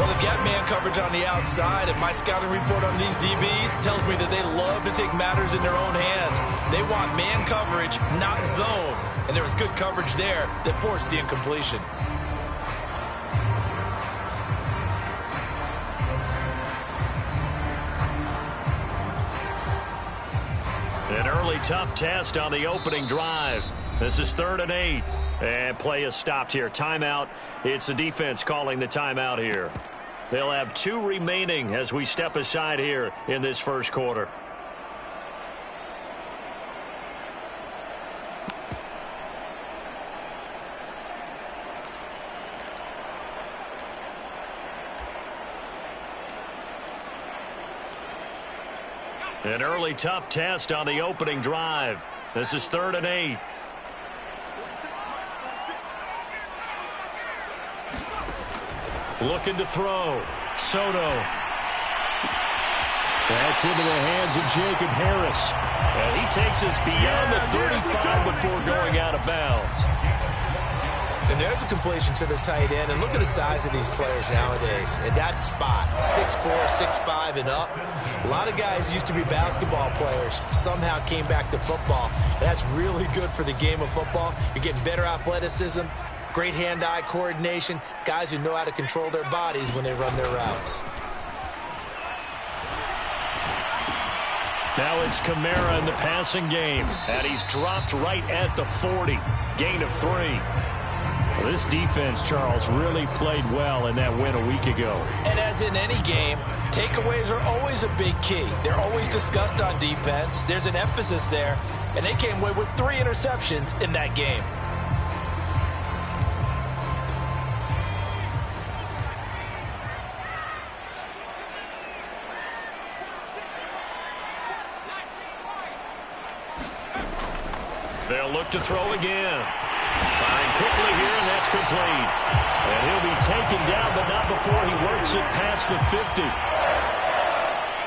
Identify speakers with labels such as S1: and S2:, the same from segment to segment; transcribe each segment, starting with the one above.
S1: Well, they've got man coverage on the outside, and my scouting report on these DBs tells me that they love to take matters in their own hands. They want man coverage, not zone. And there was good coverage there that forced the incompletion.
S2: An early tough test on the opening drive. This is 3rd and 8. And play is stopped here. Timeout. It's the defense calling the timeout here. They'll have 2 remaining as we step aside here in this first quarter. An early tough test on the opening drive. This is 3rd and 8. Looking to throw. Soto. That's into the hands of Jacob Harris. And he takes us beyond the 35 before going out of bounds.
S1: And there's a completion to the tight end. And look at the size of these players nowadays. At that spot, 6'4", 6'5", and up. A lot of guys used to be basketball players, somehow came back to football. And that's really good for the game of football. You're getting better athleticism, great hand-eye coordination, guys who know how to control their bodies when they run their routes.
S2: Now it's Kamara in the passing game. And he's dropped right at the 40. Gain of 3. Well, this defense, Charles, really played well in that win a week ago.
S1: And as in any game, takeaways are always a big key. They're always discussed on defense. There's an emphasis there. And they came away with 3 interceptions in that game.
S2: They'll look to throw again. Firing quickly here, and that's complete. And he'll be taken down, but not before he works it past the 50.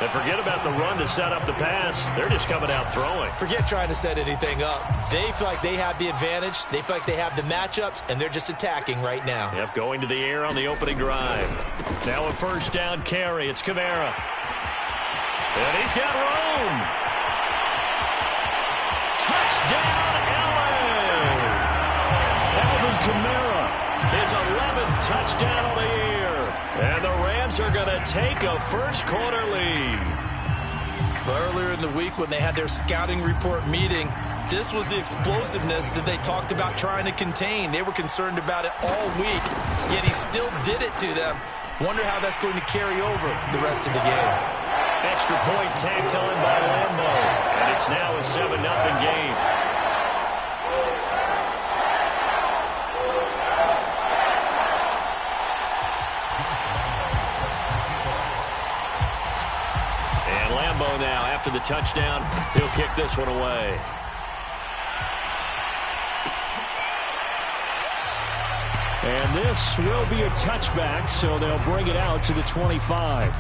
S2: And forget about the run to set up the pass. They're just coming out throwing.
S1: Forget trying to set anything up. They feel like they have the advantage. They feel like they have the matchups, and they're just attacking right now.
S2: Yep, going to the air on the opening drive. Now a first down carry. It's Kamara. And he's got room. Touchdown, Allen! Alvin Kamara, his 11th touchdown on the year. And the Rams are going to take a first quarter lead.
S1: Earlier in the week when they had their scouting report meeting, this was the explosiveness that they talked about trying to contain. They were concerned about it all week, yet he still did it to them. Wonder how that's going to carry over the rest of the game.
S2: Extra point tag time by Lambo. And it's now a 7-0 game. And Lambo now, after the touchdown, he'll kick this one away. And this will be a touchback, so they'll bring it out to the 25.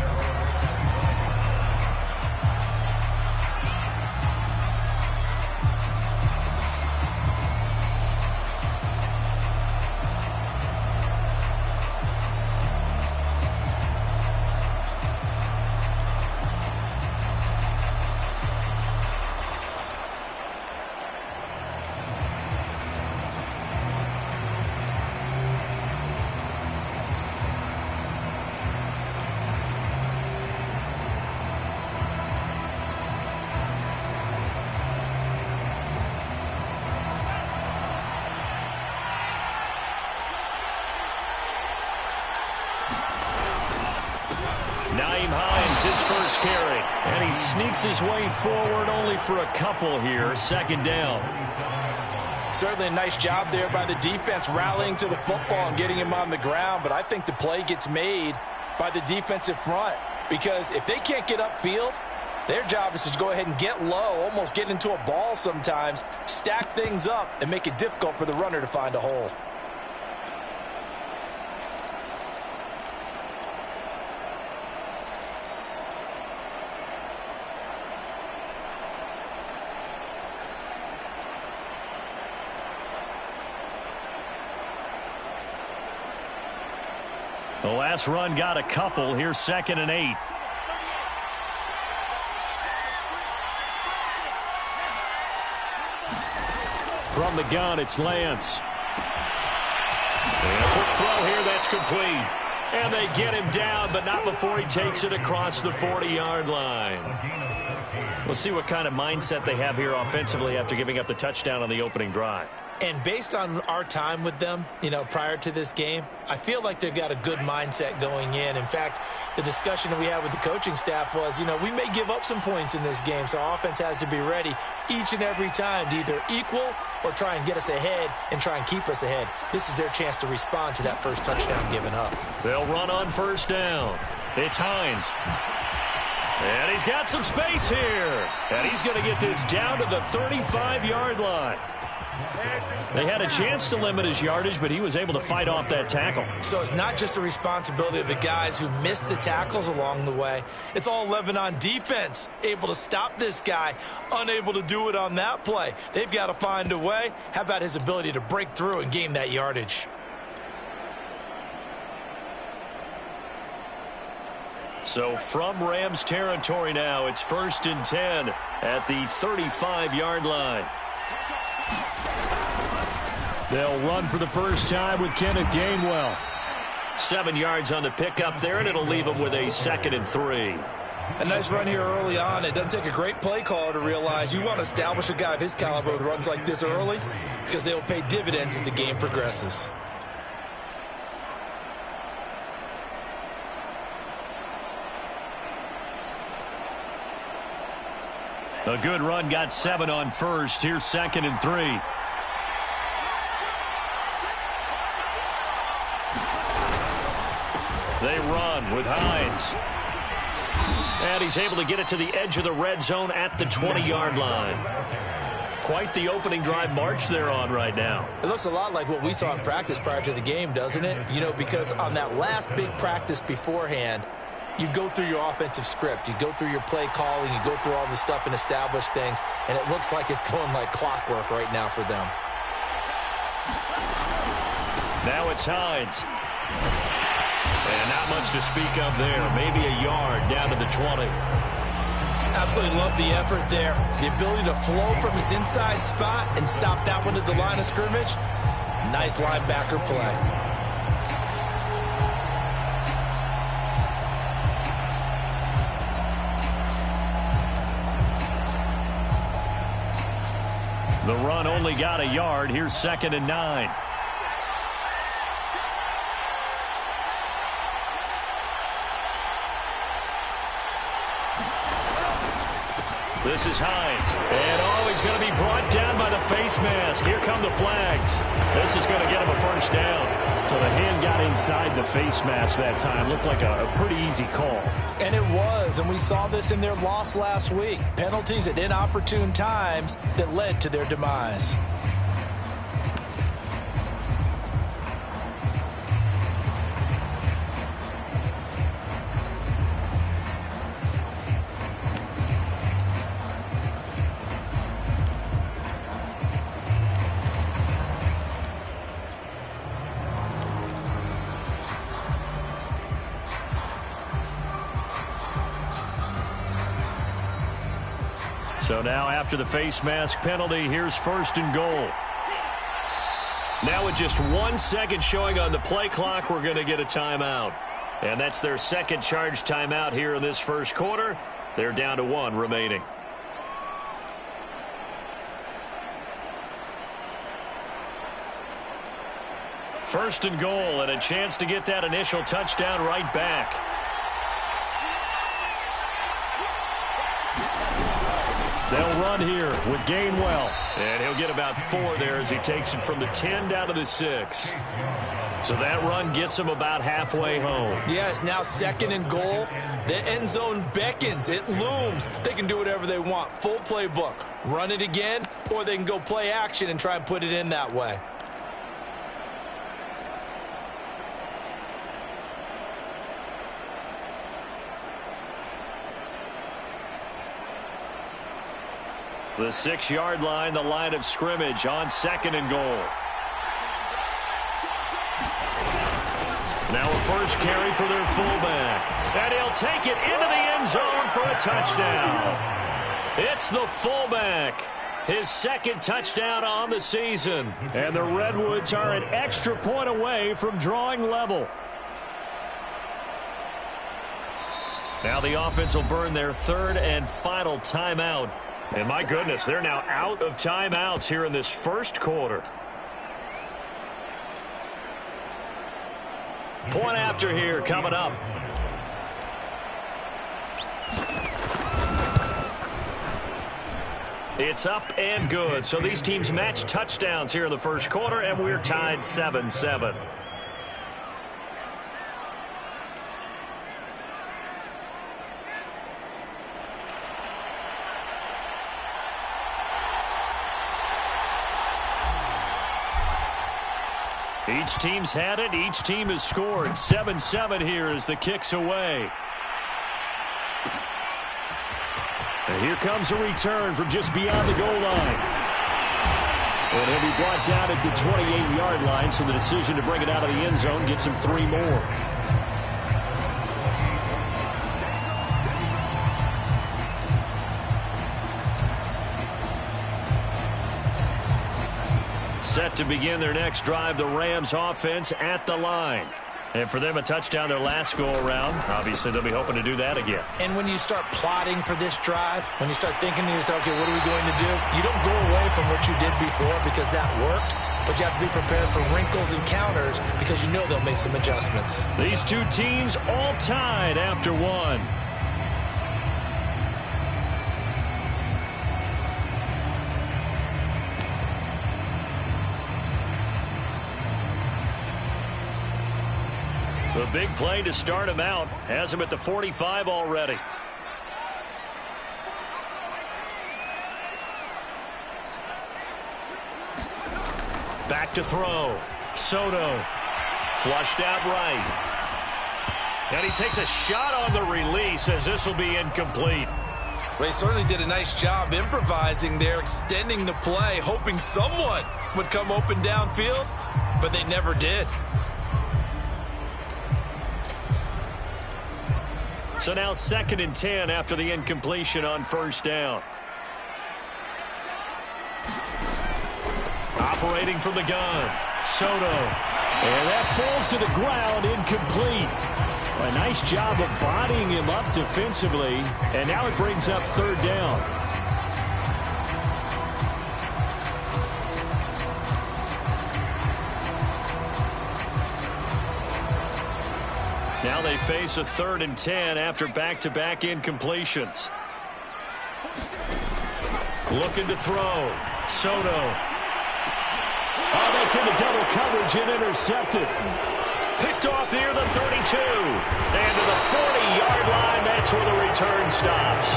S2: His first carry, and he sneaks his way forward only for a couple here. 2nd down.
S1: Certainly a nice job there by the defense rallying to the football and getting him on the ground, but I think the play gets made by the defensive front because if they can't get upfield, their job is to go ahead and get low, almost get into a ball sometimes, stack things up, and make it difficult for the runner to find a hole.
S2: The last run got a couple. Here's 2nd and 8. From the gun, it's Lance. And a quick throw here, that's complete. And they get him down, but not before he takes it across the 40-yard line. We'll see what kind of mindset they have here offensively after giving up the touchdown on the opening drive.
S1: And based on our time with them, prior to this game, I feel like they've got a good mindset going in. In fact, the discussion that we had with the coaching staff was, we may give up some points in this game, so our offense has to be ready each and every time to either equal or try and get us ahead and try and keep us ahead. This is their chance to respond to that first touchdown given up.
S2: They'll run on first down. It's Hines. And he's got some space here. And he's going to get this down to the 35-yard line. They had a chance to limit his yardage, but he was able to fight off that tackle.
S1: So it's not just the responsibility of the guys who missed the tackles along the way. It's all 11 on defense, able to stop this guy, unable to do it on that play. They've got to find a way. How about his ability to break through and gain that yardage?
S2: So from Rams territory now, it's 1st and 10 at the 35-yard line. They'll run for the first time with Kenneth Gainwell. 7 yards on the pickup there, and it'll leave them with a 2nd and 3.
S1: A nice run here early on. It doesn't take a great play caller to realize you want to establish a guy of his caliber with runs like this early because they will pay dividends as the game progresses.
S2: A good run, got 7 on first. Here's 2nd and 3. They run with Hines. And he's able to get it to the edge of the red zone at the 20-yard line. Quite the opening drive march they're on right now.
S1: It looks a lot like what we saw in practice prior to the game, doesn't it? Because on that last big practice beforehand, you go through your offensive script. You go through your play calling. You go through all the stuff and establish things. And it looks like it's going like clockwork right now for them.
S2: Now it's Hines. And not much to speak of there. Maybe a yard down to the 20.
S1: Absolutely love the effort there. The ability to flow from his inside spot and stop that one at the line of scrimmage. Nice linebacker play.
S2: The run only got a yard. Here's 2nd and 9. This is Hines. And he's going to be brought down by the face mask. Here come the flags. This is going to get him a first down. So the hand got inside the face mask that time. Looked like a pretty easy call.
S1: And it was, and we saw this in their loss last week. Penalties at inopportune times that led to their demise.
S2: So now after the face mask penalty, here's 1st and goal. Now with just 1 second showing on the play clock, we're going to get a timeout. And that's their second charge timeout here in this first quarter. They're down to 1 remaining. First and goal, and a chance to get that initial touchdown right back. They'll run here with Gainwell. And he'll get about 4 there as he takes it from the 10 down to the 6. So that run gets him about halfway home.
S1: Yeah, it's now 2nd and goal. The end zone beckons. It looms. They can do whatever they want. Full playbook. Run it again, or they can go play action and try and put it in that way.
S2: The 6-yard line, the line of scrimmage on 2nd and goal. Now a first carry for their fullback. And he'll take it into the end zone for a touchdown. It's the fullback. His second touchdown on the season. And the Redwoods are an extra point away from drawing level. Now the offense will burn their third and final timeout. And my goodness, they're now out of timeouts here in this first quarter. Point after here coming up. It's up and good. So these teams match touchdowns here in the first quarter, and we're tied 7-7. Each team's had it. Each team has scored. 7-7 here as the kick's away. And here comes a return from just beyond the goal line. And he'll be brought down at the 28-yard line, so the decision to bring it out of the end zone gets him 3 more. Set to begin their next drive, the Rams offense at the line. And for them, a touchdown their last go-around. Obviously, they'll be hoping to do that again.
S1: And when you start plotting for this drive, when you start thinking to yourself, okay, what are we going to do? You don't go away from what you did before because that worked, but you have to be prepared for wrinkles and counters because you know they'll make some adjustments.
S2: These two teams all tied after one. The big play to start him out has him at the 45 already. Back to throw. Soto. Flushed out right. And he takes a shot on the release as this will be incomplete.
S1: They certainly did a nice job improvising there, extending the play, hoping someone would come open downfield, but they never did.
S2: So now 2nd and 10 after the incompletion on first down. Operating from the gun. Soto. And that falls to the ground, incomplete. A nice job of bodying him up defensively. And now it brings up 3rd down. Now they face a 3rd and 10 after back-to-back incompletions. Looking to throw. Soto. Oh, that's into double coverage and intercepted. Picked off near the 32. And to the 40-yard line, that's where the return stops.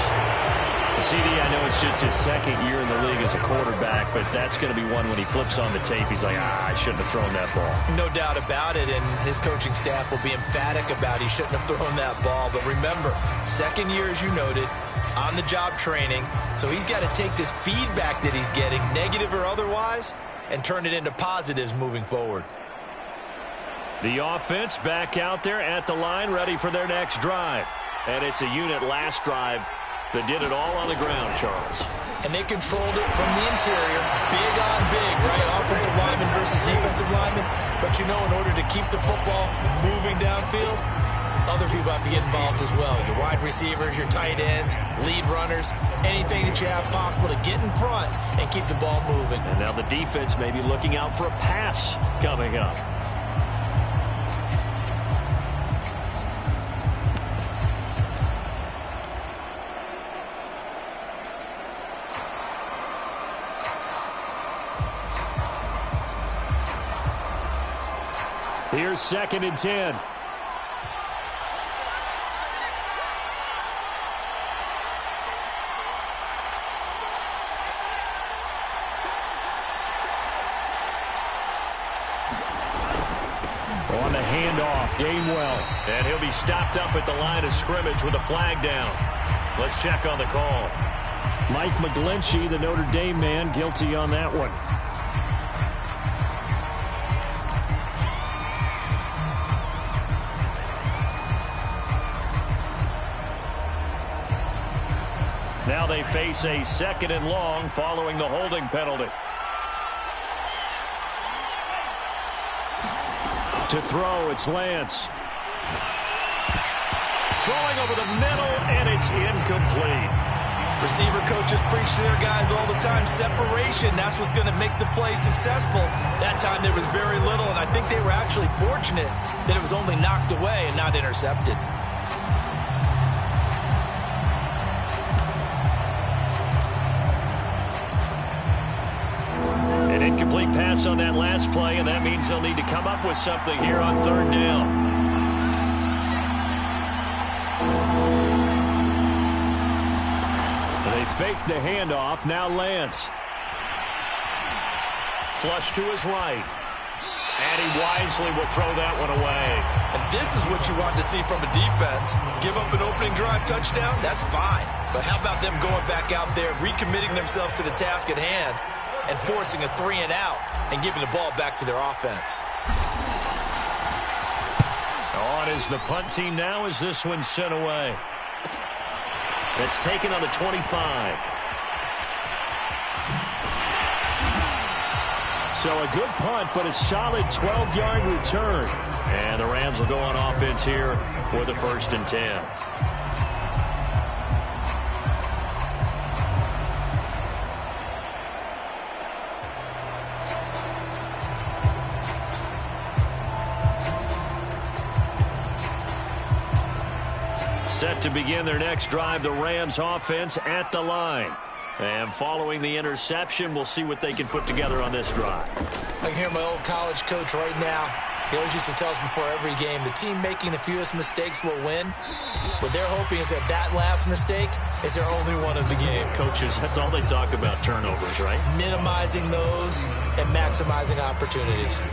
S2: CD, I know it's just his 2nd year in the league as a quarterback, but that's going to be one when he flips on the tape, he's like, I shouldn't have thrown that ball.
S1: No doubt about it, and his coaching staff will be emphatic about he shouldn't have thrown that ball. But remember, 2nd year, as you noted, on-the-job training, so he's got to take this feedback that he's getting, negative or otherwise, and turn it into positives moving forward.
S2: The offense back out there at the line, ready for their next drive. And it's a unit last drive that did it all on the ground, Charles.
S1: And they controlled it from the interior, big on big, right? Offensive lineman versus defensive lineman. But you know, in order to keep the football moving downfield, other people have to get involved as well. Your wide receivers, your tight ends, lead runners, anything that you have possible to get in front and keep the ball moving.
S2: And now the defense may be looking out for a pass coming up. Here's 2nd and 10. On the handoff, Gainwell. And he'll be stopped up at the line of scrimmage with a flag down. Let's check on the call. Mike McGlinchey, the Notre Dame man, guilty on that one. Now they face a 2nd and long following the holding penalty. To throw, it's Lance. Throwing over the middle, and it's incomplete.
S1: Receiver coaches preach to their guys all the time. Separation, that's what's going to make the play successful. That time there was very little, and I think they were actually fortunate that it was only knocked away and not intercepted.
S2: An incomplete pass on that last play, and that means they'll need to come up with something here on 3rd down. They fake the handoff. Now Lance. Flush to his right. And he wisely will throw that one away.
S1: And this is what you want to see from a defense. Give up an opening drive touchdown, that's fine. But how about them going back out there, recommitting themselves to the task at hand, and forcing a 3 and out and giving the ball back to their offense.
S2: On is the punt team now as this one's sent away. It's taken on the 25. So a good punt, but a solid 12-yard return. And the Rams will go on offense here for the 1st and 10. Set to begin their next drive, the Rams offense at the line. And following the interception, we'll see what they can put together on this drive.
S1: I can hear my old college coach right now. He always used to tell us before every game, the team making the fewest mistakes will win. What they're hoping is that that last mistake is their only one of the game.
S2: Coaches, that's all they talk about, turnovers, right?
S1: Minimizing those and maximizing opportunities.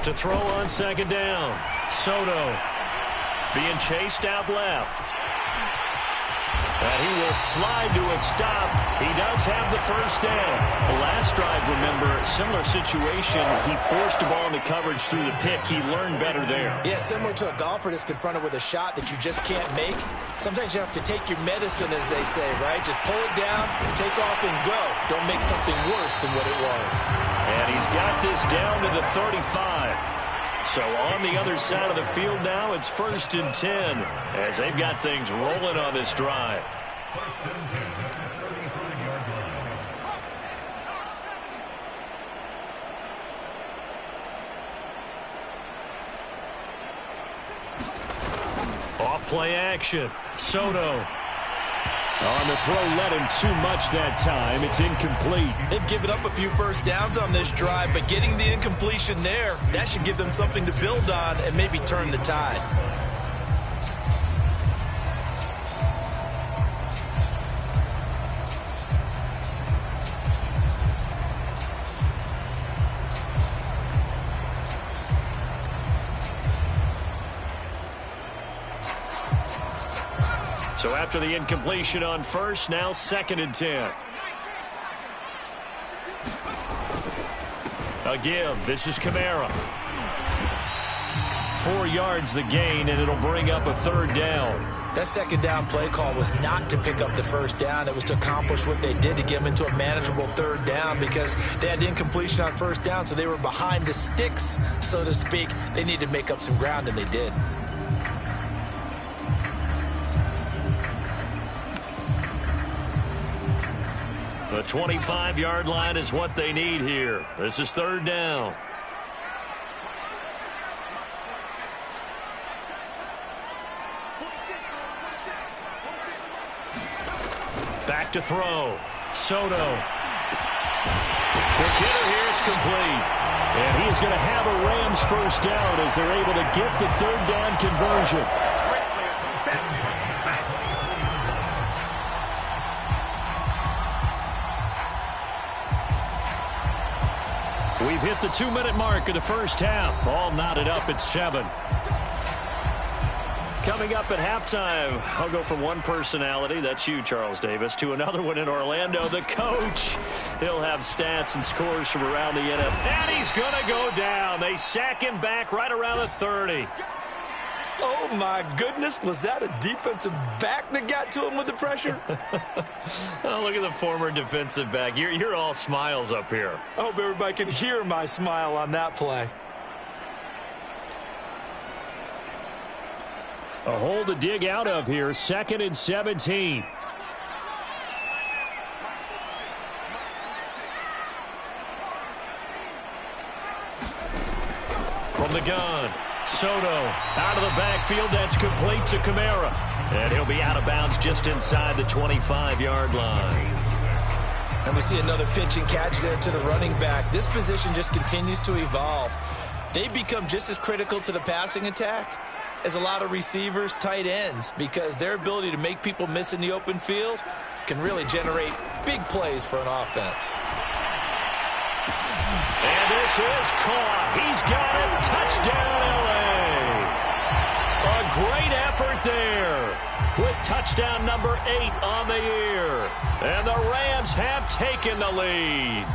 S2: To throw on 2nd down. Soto being chased out left. And he will slide to a stop. He does have the 1st down. The last drive, remember, similar situation. He forced the ball into coverage through the pick. He learned better there.
S1: Yeah, similar to a golfer that's confronted with a shot that you just can't make. Sometimes you have to take your medicine, as they say, right? Just pull it down, take off, and go. Don't make something worse than what it was.
S2: And he's got this down to the 35. So on the other side of the field now, it's 1st and 10 as they've got things rolling on this drive. Off play action. Soto. On the throw, led him too much that time. It's incomplete.
S1: They've given up a few 1st downs on this drive, but getting the incompletion there, that should give them something to build on and maybe turn the tide.
S2: So after the incompletion on 1st, now 2nd and 10. A give. This is Kamara. 4 yards the gain, and it'll bring up a 3rd down.
S1: That 2nd down play call was not to pick up the 1st down. It was to accomplish what they did, to get them into a manageable 3rd down, because they had incompletion on 1st down, so they were behind the sticks, so to speak. They needed to make up some ground, and they did.
S2: The 25-yard line is what they need here. This is 3rd down. Back to throw. Soto. The hitter here, it's complete. And he's going to have a Rams 1st down as they're able to get the 3rd down conversion. We've hit the 2-minute mark of the 1st half. All knotted up at 7. Coming up at halftime, I'll go from one personality, that's you, Charles Davis, to another one in Orlando, the coach. He'll have stats and scores from around the NFL. And he's going to go down. They sack him back right around the 30.
S1: Oh, my goodness. Was that a defensive back that got to him with the pressure?
S2: Oh, look at the former defensive back. You're all smiles up here.
S1: I hope everybody can hear my smile on that play.
S3: A hole to dig out of here. 2nd and 17.
S2: From the gun, Soto out of the backfield. That's complete to Kamara. And he'll be out of bounds just inside the 25-yard line.
S1: And we see another pitch and catch there to the running back. This position just continues to evolve. They become just as critical to the passing attack as a lot of receivers, tight ends, because their ability to make people miss in the open field can really generate big plays for an offense.
S2: And this is caught. He's got it. Touchdown, L.A. A great effort there with touchdown number 8 on the year. And the Rams have taken the lead.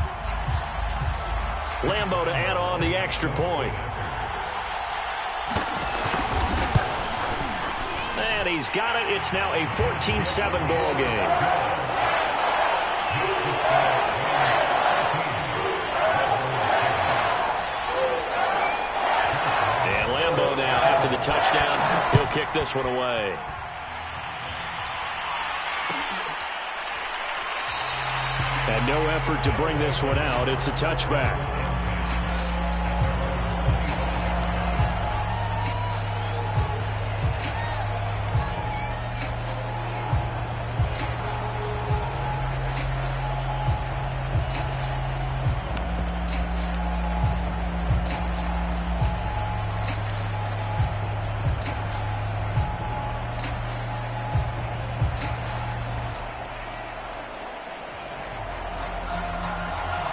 S2: Lambeau to add on the extra point. And he's got it. It's now a 14-7 ball game. And Lambeau now, after the touchdown, he'll kick this one away.
S3: And no effort to bring this one out. It's a touchback.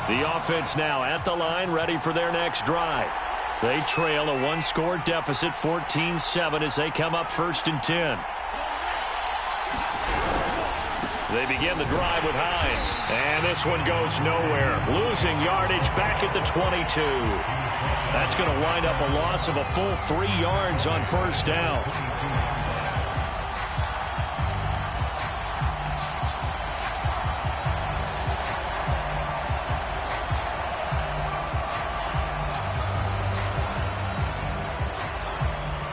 S2: The offense now at the line, ready for their next drive. They trail a one-score deficit, 14-7, as they come up 1st and 10. They begin the drive with Hines. And this one goes nowhere. Losing yardage back at the 22. That's going to wind up a loss of a full 3 yards on 1st down.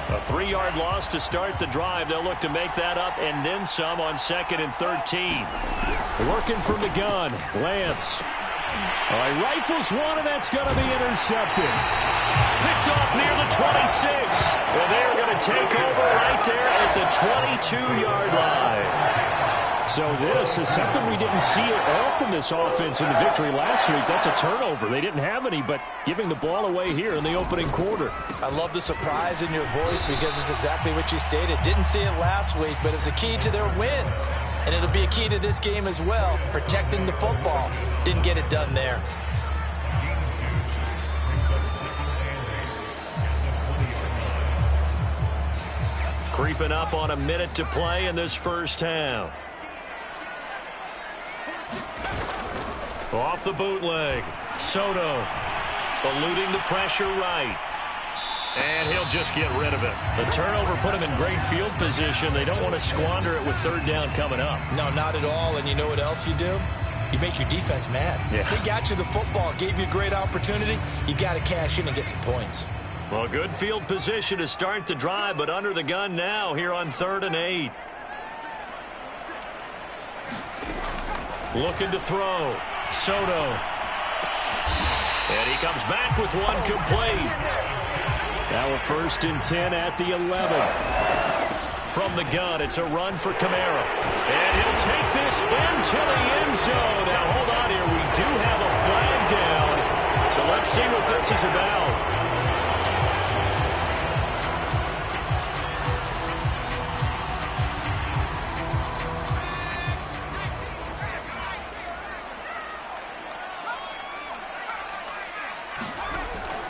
S2: A 3-yard loss to start the drive. They'll look to make that up and then some on 2nd and 13.
S3: Working from the gun, Lance. All right, rifles one, and that's going to be intercepted.
S2: Picked off near the 26. Well, they are going to take over right there at the 22-yard line.
S3: So this is something we didn't see at all from this offense in the victory last week. That's a turnover. They didn't have any, but giving the ball away here in the opening quarter.
S1: I love the surprise in your voice because it's exactly what you stated. Didn't see it last week, but it's a key to their win. And it'll be a key to this game as well, protecting the football. Didn't get it done there.
S2: Creeping up on a minute to play in this first half. Off the bootleg. Soto eluding the pressure right. And he'll just get rid of it. The turnover put him in great field position. They don't want to squander it with 3rd down coming up.
S1: No, not at all. And you know what else you do? You make your defense mad.
S2: Yeah.
S1: They got you the football, gave you a great opportunity. You got to cash in and get some points.
S2: Well, good field position to start the drive, but under the gun now here on 3rd and 8. Looking to throw. Soto. And he comes back with one complete.
S3: Now a 1st and 10 at the 11.
S2: From the gun, it's a run for Kamara. And he'll take this into the end zone. Now, hold on here. We do have a flag down. So let's see what this is about.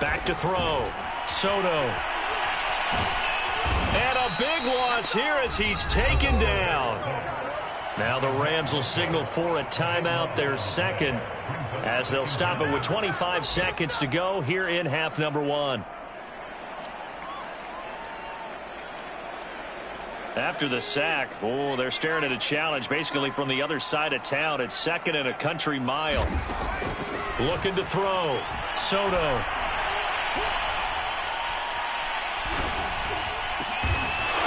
S2: Back to throw. Soto. And a big loss here as he's taken down. Now the Rams will signal for a timeout, their second, as they'll stop it with 25 seconds to go here in half number one. After the sack, they're staring at a challenge basically from the other side of town. It's second and a country mile. Looking to throw. Soto.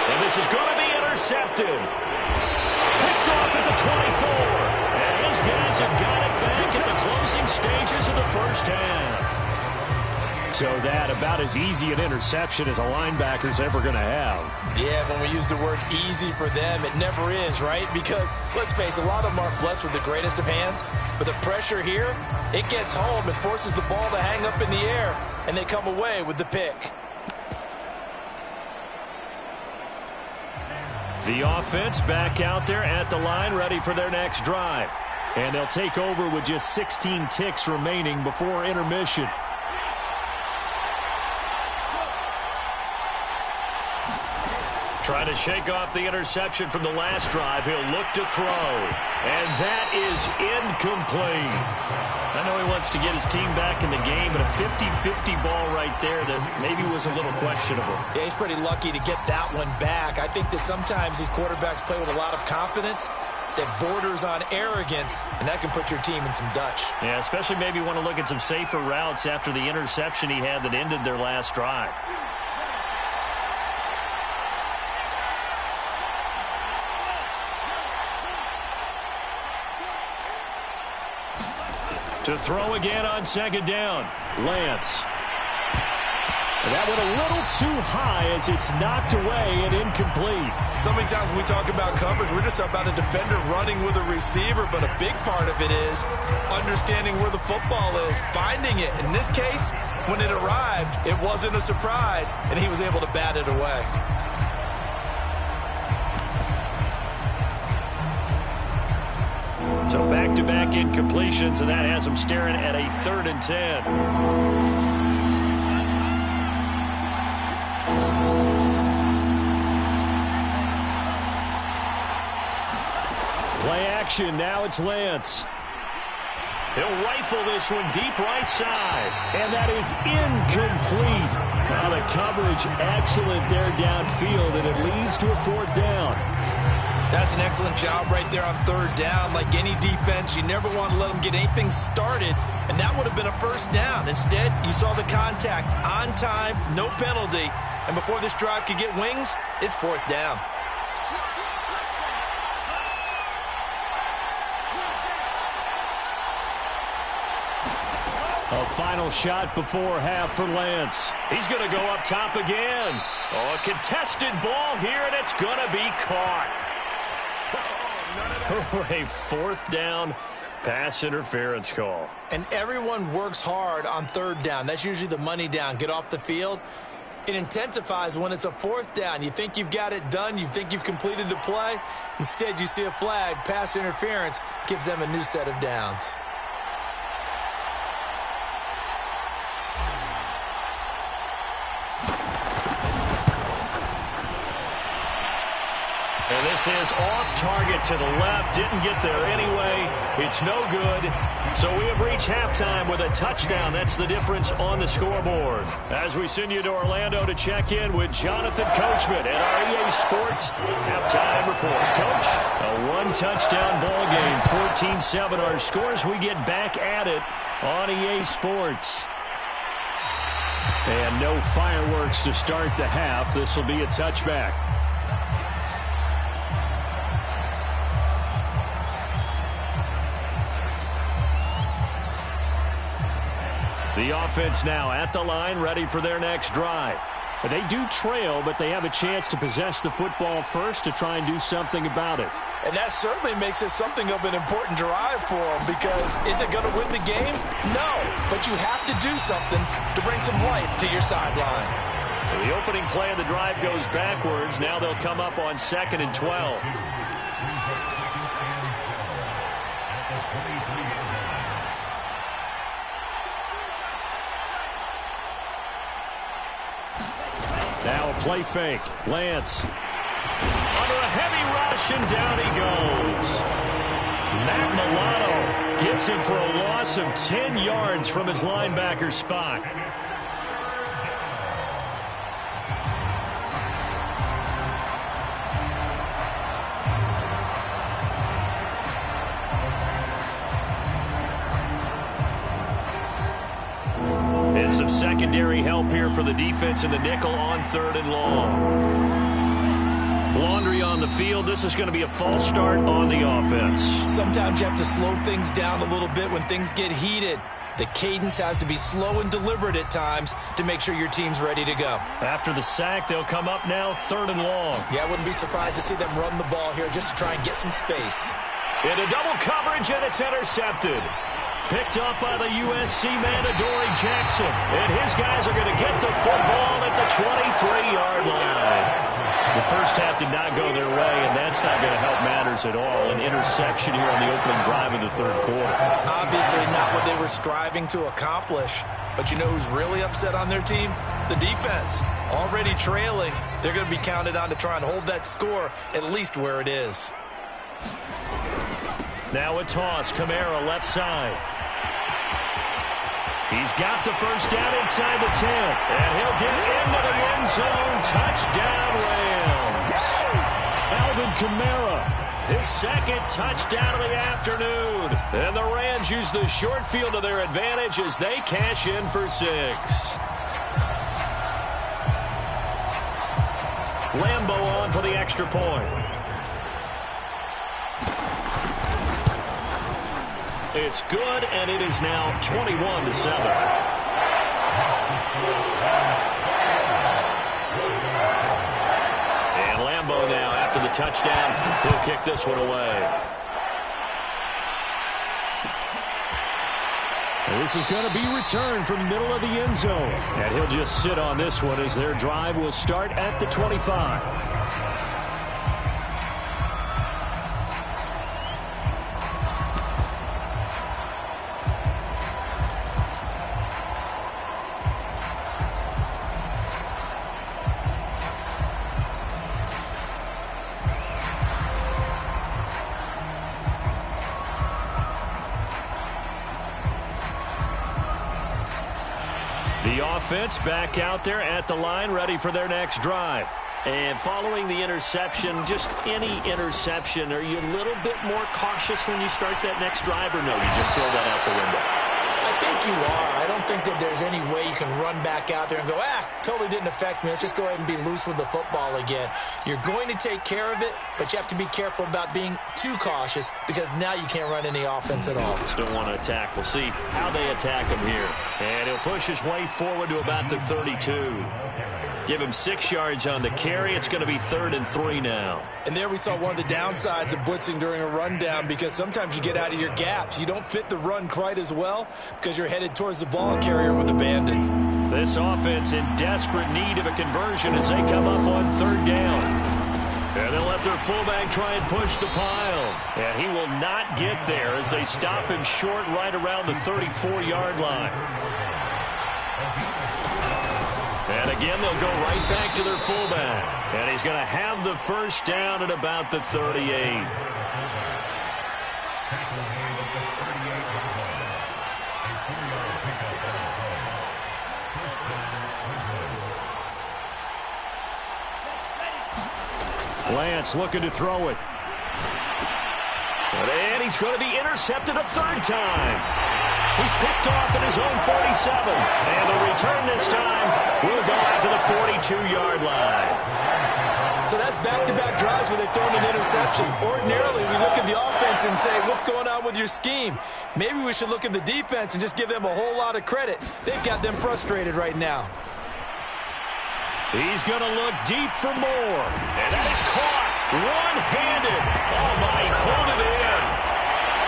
S2: And this is going to be intercepted. Picked off at the 24. And his guys have got it back at the closing stages of the first half.
S3: So that about as easy an interception as a linebacker's ever going to have.
S1: Yeah, when we use the word easy for them, it never is, right? Because, let's face it, a lot of them aren't blessed with the greatest of hands. But the pressure here, it gets home and forces the ball to hang up in the air. And they come away with the pick.
S2: The offense back out there at the line, ready for their next drive.
S3: And they'll take over with just 16 ticks remaining before intermission.
S2: Trying to shake off the interception from the last drive. He'll look to throw. And that is incomplete. I know he wants to get his team back in the game, but a 50-50 ball right there that maybe was a little questionable.
S1: Yeah, he's pretty lucky to get that one back. I think that sometimes these quarterbacks play with a lot of confidence that borders on arrogance, and that can put your team in some Dutch.
S2: Yeah, especially maybe want to look at some safer routes after the interception he had that ended their last drive. To throw again on second down.
S3: Lance. And that went a little too high as it's knocked away and incomplete.
S1: So many times when we talk about coverage, we're just about a defender running with a receiver, but a big part of it is understanding where the football is, finding it. In this case, when it arrived, it wasn't a surprise, and he was able to bat it away.
S2: So back-to-back incompletions, and that has them staring at a 3rd and 10.
S3: Play action. Now it's Lance.
S2: He'll rifle this one deep right side.
S3: And that is incomplete. Now the coverage excellent there downfield, and it leads to a 4th down.
S1: That's an excellent job right there on 3rd down. Like any defense, you never want to let them get anything started, and that would have been a 1st down. Instead, you saw the contact on time, no penalty, and before this drive could get wings, it's 4th down.
S3: A final shot before half for Lance.
S2: He's going to go up top again. Oh, a contested ball here, and it's going to be caught. For a 4th down pass interference call.
S1: And everyone works hard on 3rd down. That's usually the money down. Get off the field. It intensifies when it's a 4th down. You think you've got it done. You think you've completed the play. Instead, you see a flag. Pass interference gives them a new set of downs.
S2: And this is off target to the left. Didn't get there anyway. It's no good. So we have reached halftime with a touchdown. That's the difference on the scoreboard. As we send you to Orlando to check in with Jonathan Coachman at our EA Sports halftime report. Coach, a 1-touchdown ball game, 14-7 our scores. We get back at it on EA Sports.
S3: And no fireworks to start the half. This will be a touchback. The offense now at the line, ready for their next drive. But they do trail, but they have a chance to possess the football first to try and do something about it.
S1: And that certainly makes it something of an important drive for them, because is it going to win the game? No, but you have to do something to bring some life to your sideline.
S2: The opening play of the drive goes backwards. Now they'll come up on 2nd and 12. Now a
S3: Play fake. Lance. Under a heavy rush, and down he goes. Matt Milano gets him for a loss of 10 yards from his linebacker spot. And some secondary help here for the defense in the nickel on 3rd and long. Laundry on the field. This is going to be a false start on the offense.
S1: Sometimes you have to slow things down a little bit when things get heated. The cadence has to be slow and deliberate at times to make sure your team's ready to go.
S3: After the sack, they'll come up now 3rd and long.
S1: Yeah, I wouldn't be surprised to see them run the ball here just to try and get some space.
S2: Into double coverage, and it's intercepted. Picked up by the USC man, Adoree Jackson. And his guys are going to get the football at the 23-yard line. The first half did not go their way, and that's not going to help matters at all. An interception here on the opening drive of the 3rd quarter.
S1: Obviously not what they were striving to accomplish. But you know who's really upset on their team? The defense. Already trailing. They're going to be counted on to try and hold that score at least where it is.
S3: Now a toss. Kamara left side. He's got the first down inside the 10. And he'll get into the end zone. Touchdown, Rams. Alvin Kamara, his second touchdown of the afternoon. And the Rams use the short field to their advantage as they cash in for 6. Lambo on for the extra point. It's good, and it is now 21-7. And Lambo now, after the touchdown, he'll kick this one away. And this is going to be returned from middle of the end zone. And he'll just sit on this one as their drive will start at the 25. The offense back out there at the line, ready for their next drive. And following the interception, just any interception, are you a little bit more cautious when you start that next drive, or no, you just throw that out the window?
S1: I think you are. I don't think that there's any way you can run back out there and go, totally didn't affect me. Let's just go ahead and be loose with the football again. You're going to take care of it, but you have to be careful about being too cautious because now you can't run any offense at all.
S3: Still want to attack. We'll see how they attack him here. And he'll push his way forward to about the 32. Give him 6 yards on the carry. It's going to be 3rd and 3 now.
S1: And there we saw one of the downsides of blitzing during a rundown because sometimes you get out of your gaps. You don't fit the run quite as well because you're headed towards the ball carrier with abandon.
S3: This offense in desperate need of a conversion as they come up on 3rd down. And they'll let their fullback try and push the pile. And he will not get there as they stop him short right around the 34-yard line. And again, they'll go right back to their fullback. And he's going to have the first down at about the 38. Lance looking to throw it. And he's going to be intercepted a 3rd time. He's picked off at his own 47. And the return this time will go out to the 42-yard line.
S1: So that's back-to-back drives where they've thrown an interception. Ordinarily, we look at the offense and say, what's going on with your scheme? Maybe we should look at the defense and just give them a whole lot of credit. They've got them frustrated right now.
S3: He's going to look deep for more. And that is caught one-handed. Oh, my, he pulled it in.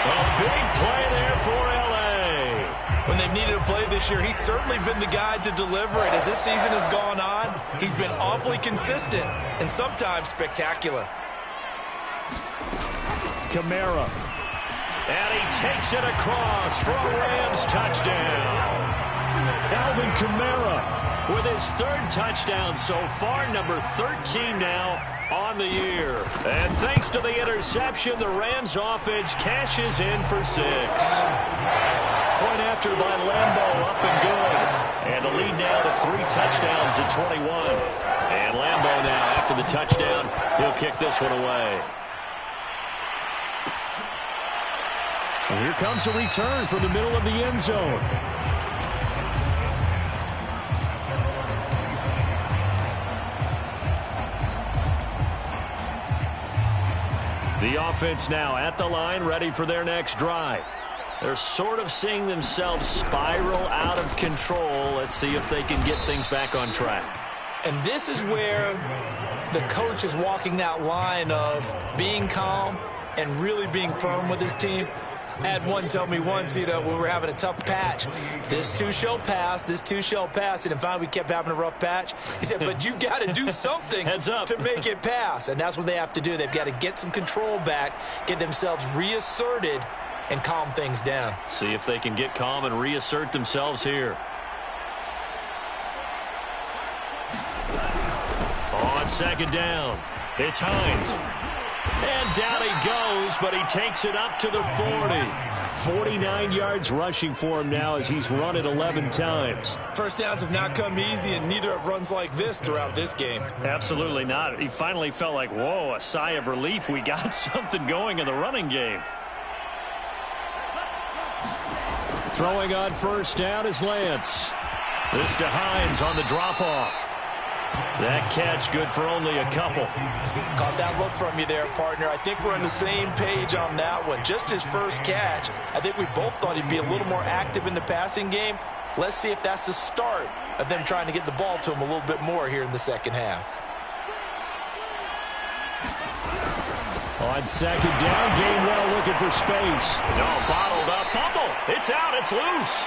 S3: A big play there for L.A.
S1: When they've needed a play this year, he's certainly been the guy to deliver it. As this season has gone on, he's been awfully consistent and sometimes spectacular.
S3: Kamara. And he takes it across for a Rams touchdown. Alvin Kamara
S2: with his third touchdown so far, number 13 now on the year. And thanks to the interception, the Rams offense cashes in for 6. Point after by Lambeau, up and good. And the lead now to 3 touchdowns at 21. And Lambeau now, after the touchdown, he'll kick this one away.
S3: And here comes a return from the middle of the end zone. The offense now at the line, ready for their next drive. They're sort of seeing themselves spiral out of control. Let's see if they can get things back on track.
S1: And this is where the coach is walking that line of being calm and really being firm with his team. I had one tell me once, when we were having a tough patch, this too shall pass, this too shall pass. And finally, we kept having a rough patch. He said, but you've got to do something to make it pass. And that's what they have to do. They've got to get some control back, get themselves reasserted, and calm things down.
S2: See if they can get calm and reassert themselves here. On second down, it's Hines. And down he goes, but he takes it up to the 40.
S3: 49 yards rushing for him now as he's run it 11 times.
S1: First downs have not come easy, and neither have runs like this throughout this game.
S3: Absolutely not. He finally felt like, whoa, a sigh of relief. We got something going in the running game. Throwing on first down is Lance.
S2: This to Hines on the drop-off. That catch good for only a couple.
S1: Caught that look from you there, partner. I think we're on the same page on that one. Just his first catch. I think we both thought he'd be a little more active in the passing game. Let's see if that's the start of them trying to get the ball to him a little bit more here in the second half.
S3: On second down, Gainwell looking for space.
S2: No, bottled up. Fumble. It's out. It's loose.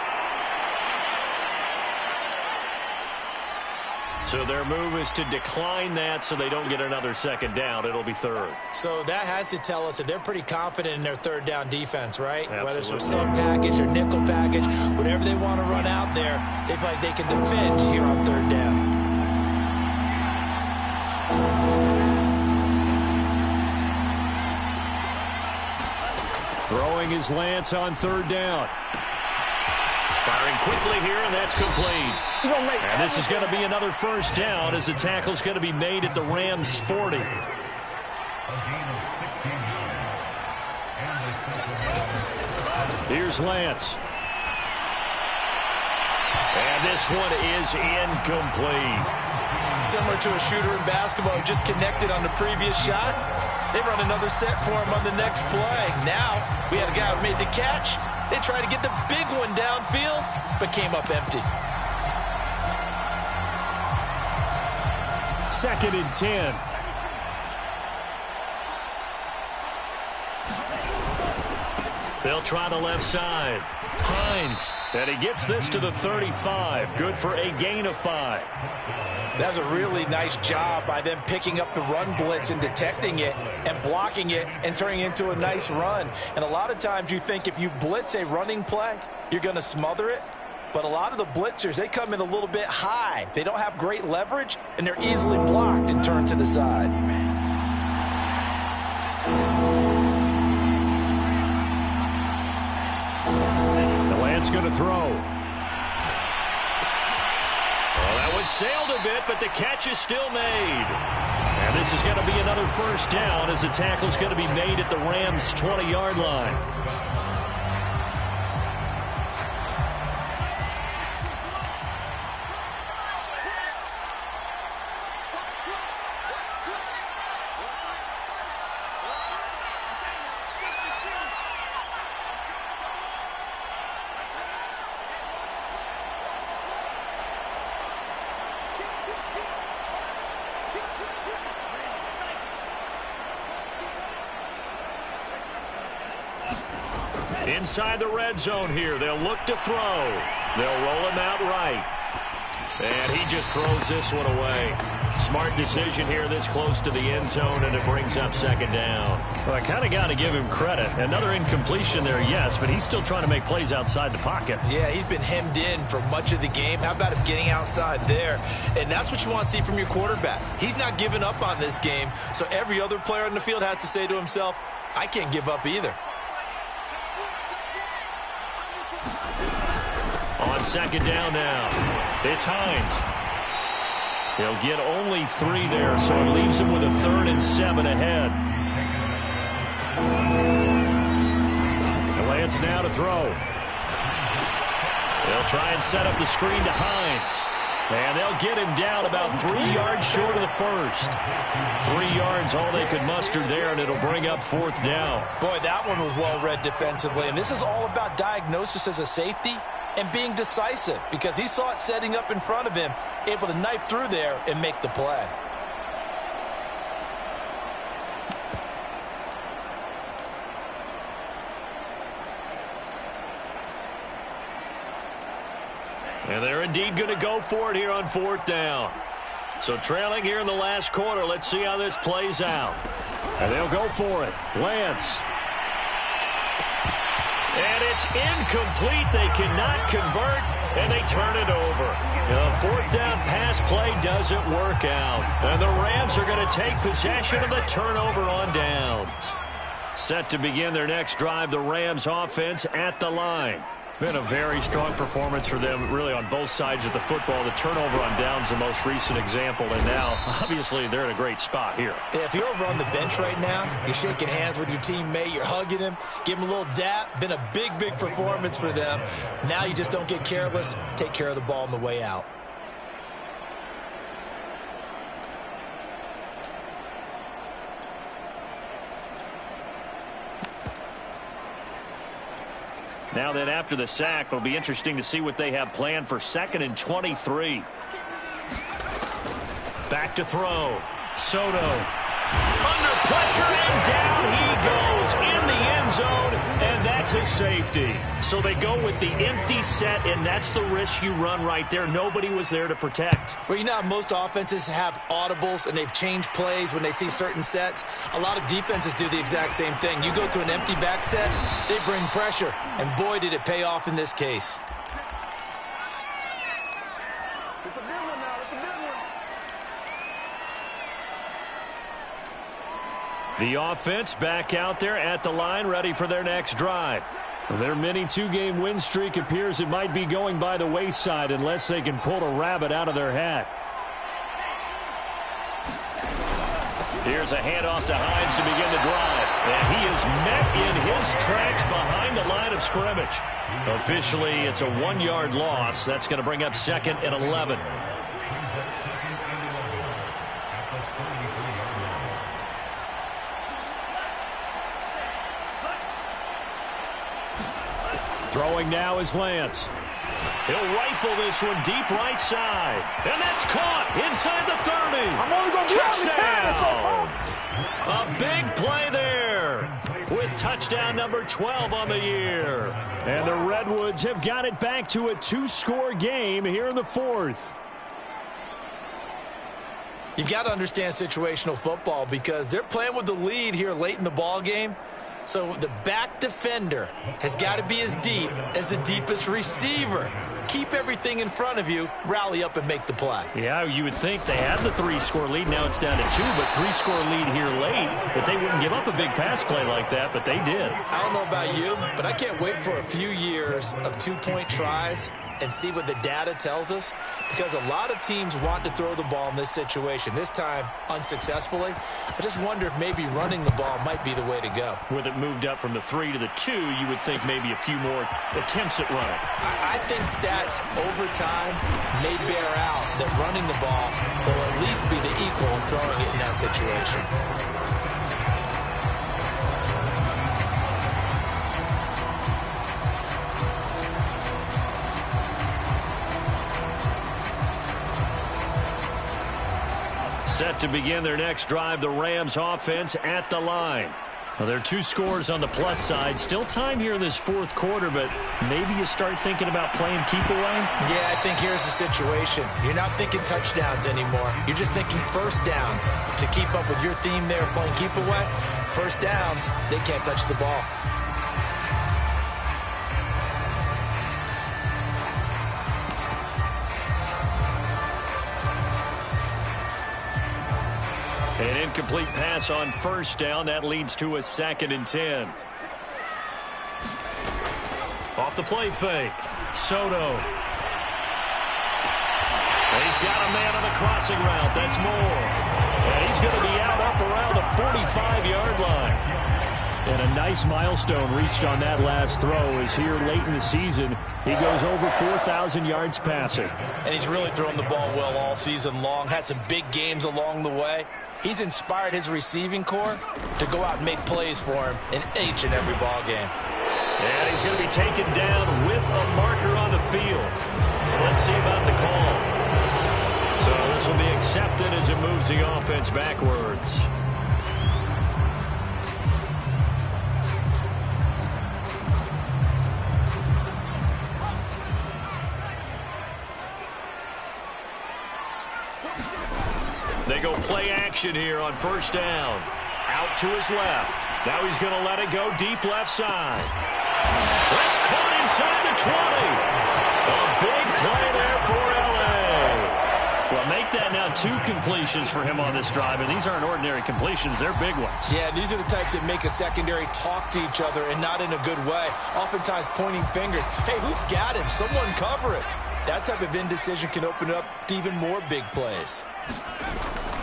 S2: So their move is to decline that so they don't get another second down. It'll be third.
S1: So that has to tell us that they're pretty confident in their third down defense, right?
S2: Absolutely.
S1: Whether it's a sub package or nickel package, whatever they want to run out there, they feel like they can defend here on third down.
S3: Throwing his Lance on third down.
S2: Firing quickly here, and that's complete. And this is going to be another first down as the tackle's going to be made at the Rams' 40.
S3: Here's Lance.
S2: And this one is incomplete.
S1: Similar to a shooter in basketball who just connected on the previous shot. They run another set for him on the next play. Now, we had a guy who made the catch. They tried to get the big one downfield, but came up empty.
S3: Second and 10.
S2: They'll try the left side. Hines.
S3: And he gets this to the 35. Good for a gain of 5.
S1: That's a really nice job by them picking up the run blitz and detecting it and blocking it and turning it into a nice run. And a lot of times you think if you blitz a running play, you're going to smother it. But a lot of the blitzers, they come in a little bit high. They don't have great leverage, and they're easily blocked and turned to the side.
S3: The Lance going to throw.
S2: Well, that one sailed a bit, but the catch is still made. And this is going to be another first down as the tackle's going to be made at the Rams' 20-yard line. Inside the red zone here. They'll look to throw. They'll roll him out right. And he just throws this one away. Smart decision here this close to the end zone, and it brings up second down.
S3: Well, I kind of got to give him credit. Another incompletion there, yes, but he's still trying to make plays outside the pocket.
S1: Yeah, he's been hemmed in for much of the game. How about him getting outside there? And that's what you want to see from your quarterback. He's not giving up on this game, so every other player on the field has to say to himself, I can't give up either.
S2: On second down now, it's Hines. He'll get only 3 there, so it leaves him with a 3rd and 7 ahead. Lance now to throw. They'll try and set up the screen to Hines. And they'll get him down about 3 yards short of the first. 3 yards, all they could muster there, and it'll bring up 4th down.
S1: Boy, that one was well read defensively, and this is all about diagnosis as a safety and being decisive, because he saw it setting up in front of him, able to knife through there and make the play.
S2: And they're indeed going to go for it here on 4th down. So trailing here in the last quarter, let's see how this plays out.
S3: And they'll go for it. Lance.
S2: And it's incomplete. They cannot convert, and they turn it over. The 4th down pass play doesn't work out. And the Rams are going to take possession of the turnover on downs. Set to begin their next drive, the Rams offense at the line.
S3: Been a very strong performance for them, really, on both sides of the football. The turnover on downs, the most recent example, and now, obviously, they're in a great spot here.
S1: Yeah, if you're over on the bench right now, you're shaking hands with your teammate, you're hugging him, give him a little dap. Been a big performance for them. Now you just don't get careless. Take care of the ball on the way out.
S2: Now then, after the sack, it'll be interesting to see what they have planned for 2nd and 23. Back to throw. Soto. Under pressure, and down he goes in the end zone, and that's a safety. So they go with the empty set, and that's the risk you run right there. Nobody was there to protect.
S1: Well, you know how most offenses have audibles, and they've changed plays when they see certain sets. A lot of defenses do the exact same thing. You go to an empty back set, they bring pressure, and boy, did it pay off in this case.
S2: The offense back out there at the line, ready for their next drive.
S3: Their mini 2-game win streak appears it might be going by the wayside unless they can pull a rabbit out of their hat.
S2: Here's a handoff to Hines to begin the drive. And he is met in his tracks behind the line of scrimmage. Officially, it's a 1-yard loss. That's going to bring up 2nd and 11.
S3: Throwing now is Lance.
S2: He'll rifle this one deep right side. And that's caught inside the 30.
S4: I'm only going to
S2: touchdown. A big play there with touchdown number 12 on the year.
S3: And the Redwoods have got it back to a 2-score game here in the 4th.
S1: You've got to understand situational football because they're playing with the lead here late in the ball game. So the back defender has got to be as deep as the deepest receiver. Keep everything in front of you, rally up and make the play.
S3: Yeah, you would think they had the 3-score lead. Now it's down to 2, but 3-score lead here late. That they wouldn't give up a big pass play like that, but they did.
S1: I don't know about you, but I can't wait for a few years of 2-point tries and see what the data tells us, because a lot of teams want to throw the ball in this situation, this time unsuccessfully. I just wonder if maybe running the ball might be the way to go.
S3: With it moved up from the 3 to the 2, you would think maybe a few more attempts at running.
S1: I think stats over time may bear out that running the ball will at least be the equal of throwing it in that situation.
S2: Set to begin their next drive, the Rams offense at the line. Well, there are 2 scores on the plus side. Still time here in this fourth quarter, but maybe you start thinking about playing keep away?
S1: Yeah, I think here's the situation. You're not thinking touchdowns anymore. You're just thinking first downs. To keep up with your theme there, playing keep away, first downs, they can't touch the ball.
S2: An incomplete pass on first down. That leads to a 2nd and 10. Off the play fake. Soto. He's got a man on the crossing route. That's Moore. And he's going to be out up around the 45-yard line. And a nice milestone reached on that last throw as here late in the season, he goes over 4,000 yards passing.
S1: And he's really thrown the ball well all season long. Had some big games along the way. He's inspired his receiving corps to go out and make plays for him in each and every ball game.
S2: And he's going to be taken down with a marker on the field. So let's see about the call. So this will be accepted as it moves the offense backwards. They go play action here on first down. Out to his left. Now he's going to let it go deep left side. That's caught inside the 20. A big play there for L.A. Well, make that now 2 completions for him on this drive, and these aren't ordinary completions. They're big ones.
S1: Yeah, these are the types that make a secondary talk to each other and not in a good way. Oftentimes pointing fingers. Hey, who's got him? Someone cover it. That type of indecision can open it up to even more big plays.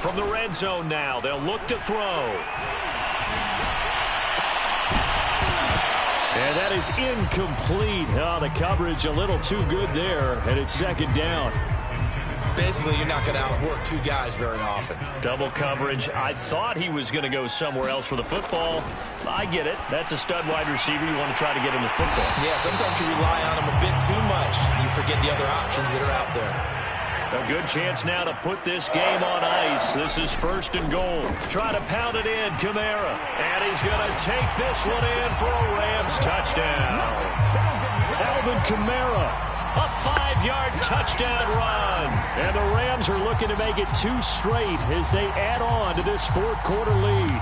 S2: From the red zone now, they'll look to throw. And that is incomplete. Oh, the coverage a little too good there, and it's 2nd down.
S1: Basically, you're not going to outwork 2 guys very often.
S2: Double coverage. I thought he was going to go somewhere else for the football. I get it. That's a stud wide receiver. You want to try to get him the football.
S1: Yeah, sometimes you rely on him a bit too much. You forget the other options that are out there.
S2: A good chance now to put this game on ice. This is 1st and goal. Try to pound it in, Kamara. And he's going to take this one in for a Rams touchdown. Alvin Kamara, a 5-yard touchdown run. And the Rams are looking to make it 2 straight as they add on to this fourth quarter lead.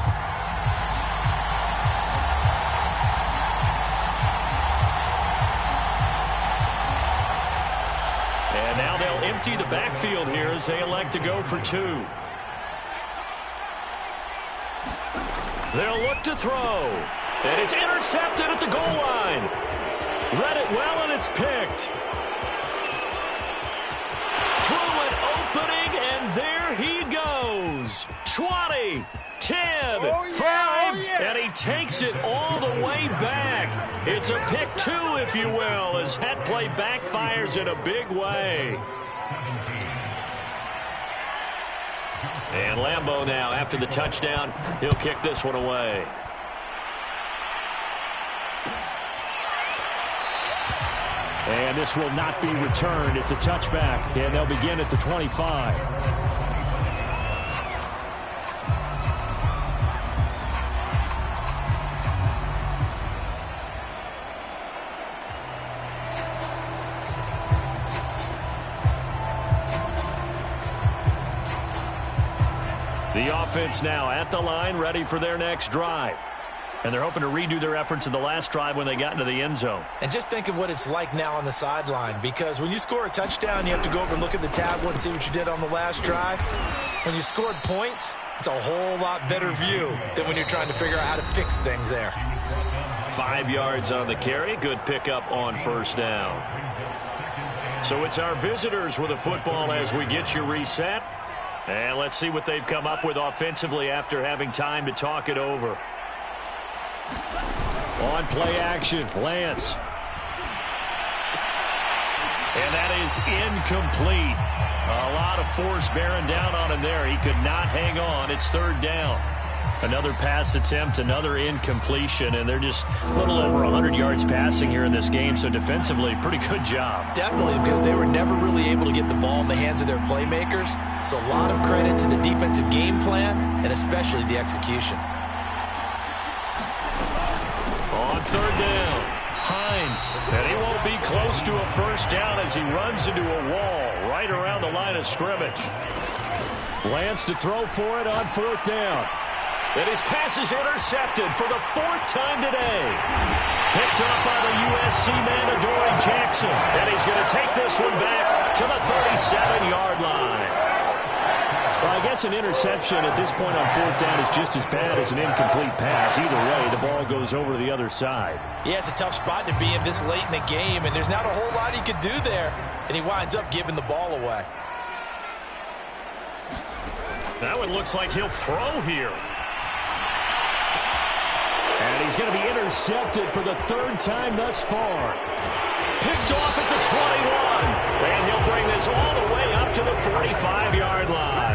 S2: And now they'll empty the backfield here as they elect to go for 2. They'll look to throw. And it's intercepted at the goal line. Read it well, and it's picked. Through an opening, and there he goes. 20, 10, 5, and he takes it all the way back. It's a pick 2, if you will, as that play backfires in a big way. And Lambeau now, after the touchdown, he'll kick this one away. And this will not be returned. It's a touchback, and they'll begin at the 25. The offense now at the line, ready for their next drive. And they're hoping to redo their efforts in the last drive when they got into the end zone.
S1: And just think of what it's like now on the sideline, because when you score a touchdown, you have to go over and look at the tablet and see what you did on the last drive. When you scored points, it's a whole lot better view than when you're trying to figure out how to fix things there.
S2: 5 yards on the carry. Good pickup on first down. So it's our visitors with the football as we get you reset. And let's see what they've come up with offensively after having time to talk it over. On play action, Lance. And that is incomplete. A lot of force bearing down on him there. He could not hang on. It's 3rd down. Another pass attempt, another incompletion, and they're just a little over 100 yards passing here in this game, so defensively, pretty good job.
S1: Definitely, because they were never really able to get the ball in the hands of their playmakers. So a lot of credit to the defensive game plan, and especially the execution.
S2: On third down, Hines. And he won't be close to a first down as he runs into a wall right around the line of scrimmage. Lance to throw for it on fourth down. And his pass is intercepted for the fourth time today. Picked up by the USC man, Adoree Jackson. And he's going to take this one back to the 37-yard line.
S3: Well, I guess an interception at this point on fourth down is just as bad as an incomplete pass. Either way, the ball goes over to the other side.
S1: Yeah, it's a tough spot to be in this late in the game, and there's not a whole lot he could do there. And he winds up giving the ball away.
S2: Now it looks like he'll throw here.
S3: And he's going to be intercepted for the third time thus far.
S2: Picked off at the 21. And he'll bring this all the way up to the 45-yard line.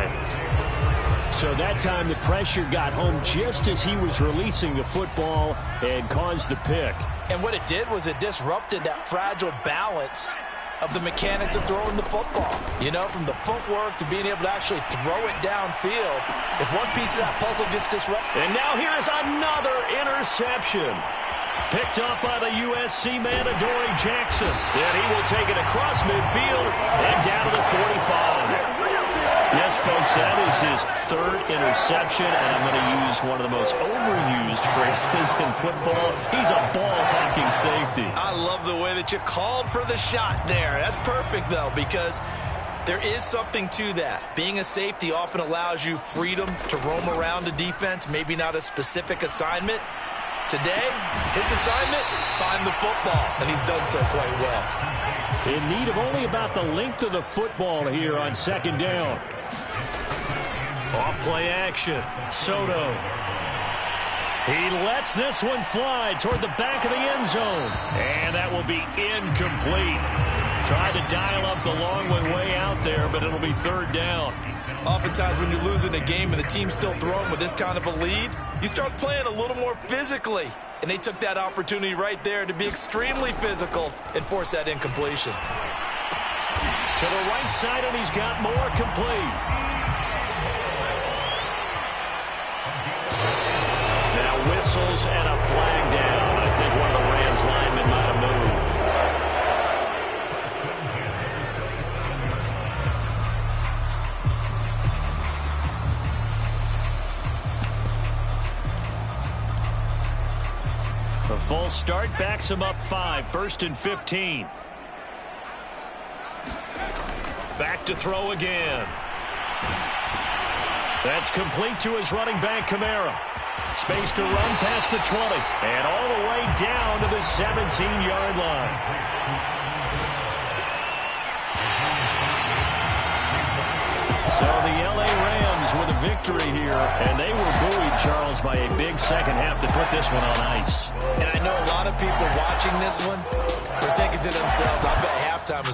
S3: So that time the pressure got home just as he was releasing the football and caused the pick.
S1: And what it did was it disrupted that fragile balance of the mechanics of throwing the football. You know, from the footwork to being able to actually throw it downfield. If one piece of that puzzle gets disrupted.
S2: And now here is another interception. Picked up by the USC man, Adoree Jackson. And he will take it across midfield and down to the 45. Yes, folks, that is his third interception, and I'm going to use one of the most overused phrases in football. He's a ball-hawking safety.
S1: I love the way that you called for the shot there. That's perfect, though, because there is something to that. Being a safety often allows you freedom to roam around the defense, maybe not a specific assignment. Today, his assignment, find the football, and he's done so quite well.
S3: In need of only about the length of the football here on second down.
S2: Off play action. Soto. He lets this one fly toward the back of the end zone. And that will be incomplete. Tried to dial up the long way out there, but it'll be third down.
S1: Oftentimes when you're losing a game and the team's still throwing with this kind of a lead, you start playing a little more physically. And they took that opportunity right there to be extremely physical and force that incompletion.
S2: To the right side, and he's got more complete. Now whistles and a flag down. I think one of the Rams linemen might have moved. A false start backs him up 5, 1st and 15. Back to throw again. That's complete to his running back, Kamara. Space to run past the 20. And all the way down to the 17-yard line. So the L.A. Rams with a victory here. And they were buoyed, Charles, by a big second half to put this one on ice.
S1: And I know a lot of people watching this one are thinking to themselves, I bet halftime is